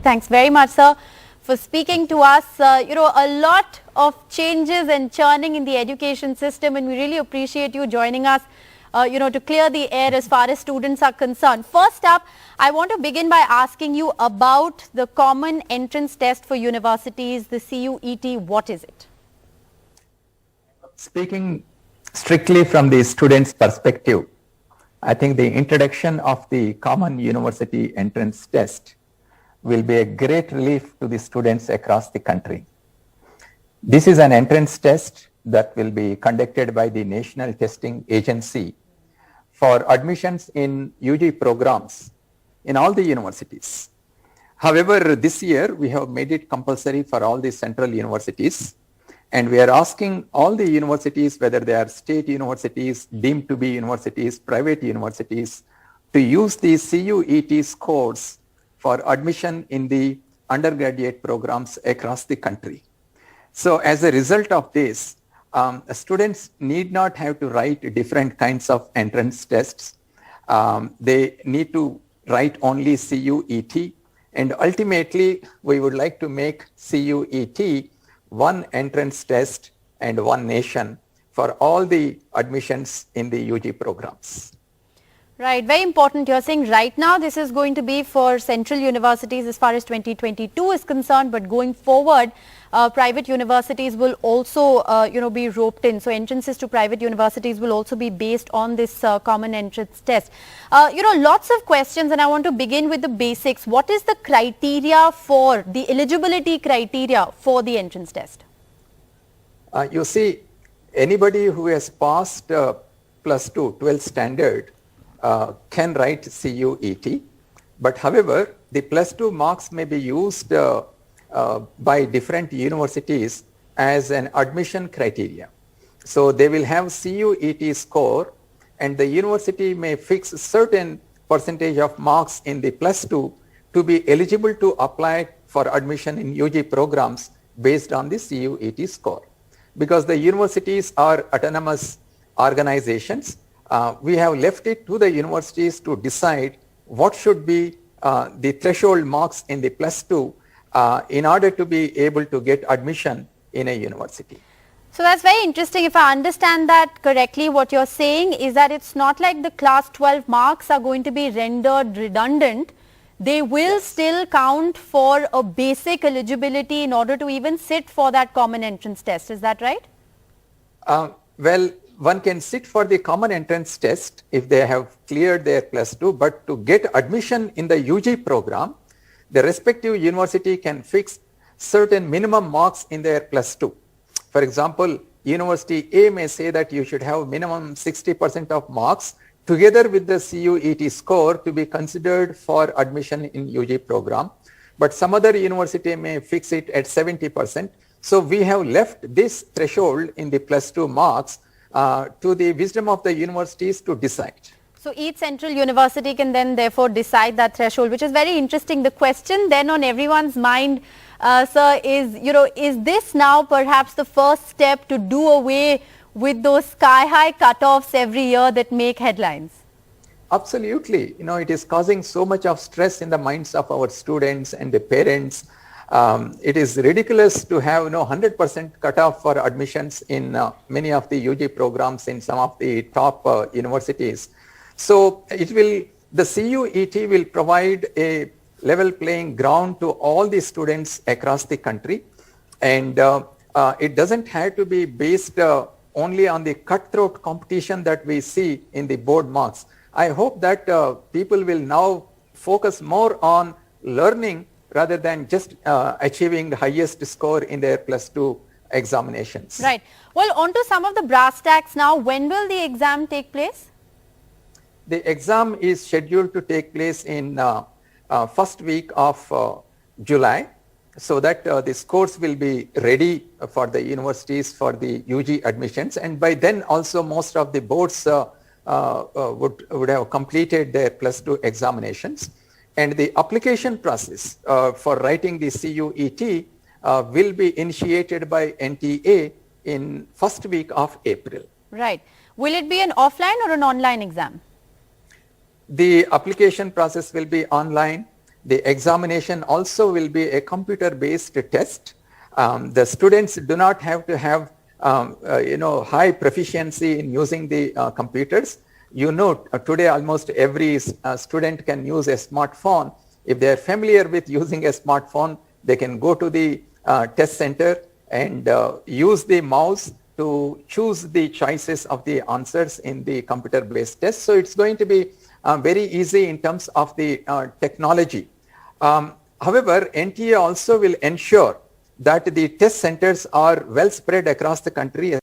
Thanks very much, sir, for speaking to us. A lot of changes and churning in the education system, and we really appreciate you joining us, to clear the air as far as students are concerned. First up, I want to begin by asking you about the common entrance test for universities, the CUET. What is it? Speaking strictly from the student's perspective, I think the introduction of the common university entrance test will be a great relief to the students across the country. This is an entrance test that will be conducted by the National Testing Agency for admissions in UG programs in all the universities. However, this year we have made it compulsory for all the central universities, and we are asking all the universities, whether they are state universities, deemed to be universities, private universities, to use the CUET scores for admission in the undergraduate programs across the country. So as a result of this, students need not have to write different kinds of entrance tests. They need to write only CUET, and ultimately we would like to make CUET one entrance test and one nation for all the admissions in the UG programs. Right, very important. You're saying right now this is going to be for central universities as far as 2022 is concerned, but going forward, private universities will also, be roped in. So entrances to private universities will also be based on this common entrance test. Lots of questions, and I want to begin with the basics. What is the criteria for the eligibility criteria for the entrance test? You see, anybody who has passed plus 2, 12th standard can write CUET, but however, the plus 2 marks may be used by different universities as an admission criteria. So they will have CUET score, and the university may fix a certain percentage of marks in the plus 2 to be eligible to apply for admission in UG programs based on the CUET score. Because the universities are autonomous organizations, we have left it to the universities to decide what should be the threshold marks in the plus 2 in order to be able to get admission in a university. So that's very interesting. If I understand that correctly, what you're saying is that it's not like the class 12 marks are going to be rendered redundant. They will still count for a basic eligibility in order to even sit for that common entrance test. Is that right? Well, one can sit for the common entrance test if they have cleared their plus 2, but to get admission in the UG program, the respective university can fix certain minimum marks in their plus 2. For example, University A may say that you should have minimum 60% of marks together with the CUET score to be considered for admission in UG program, but some other university may fix it at 70%. So we have left this threshold in the plus 2 marks to the wisdom of the universities to decide. So each central university can then therefore decide that threshold, which is very interesting. The question then on everyone's mind, sir, is this now perhaps the first step to do away with those sky-high cutoffs every year that make headlines? Absolutely. It is causing so much of stress in the minds of our students and the parents. It is ridiculous to have 100% cutoff for admissions in many of the UG programs in some of the top universities. So the CUET will provide a level playing ground to all the students across the country, and it doesn't have to be based only on the cutthroat competition that we see in the board marks. I hope that people will now focus more on learning rather than just achieving the highest score in their plus 2 examinations. Right. Well, on to some of the brass tacks now. When will the exam take place? The exam is scheduled to take place in first week of July, so that the scores will be ready for the universities for the UG admissions, and by then also most of the boards would have completed their plus 2 examinations. And the application process for writing the CUET will be initiated by NTA in first week of April. Right. Will it be an offline or an online exam? The application process will be online. The examination also will be a computer-based test. The students do not have to have high proficiency in using the computers. Today almost every student can use a smartphone. If they are familiar with using a smartphone, they can go to the test center and use the mouse to choose the choices of the answers in the computer-based test. So it's going to be very easy in terms of the technology. However, NTA also will ensure that the test centers are well spread across the country.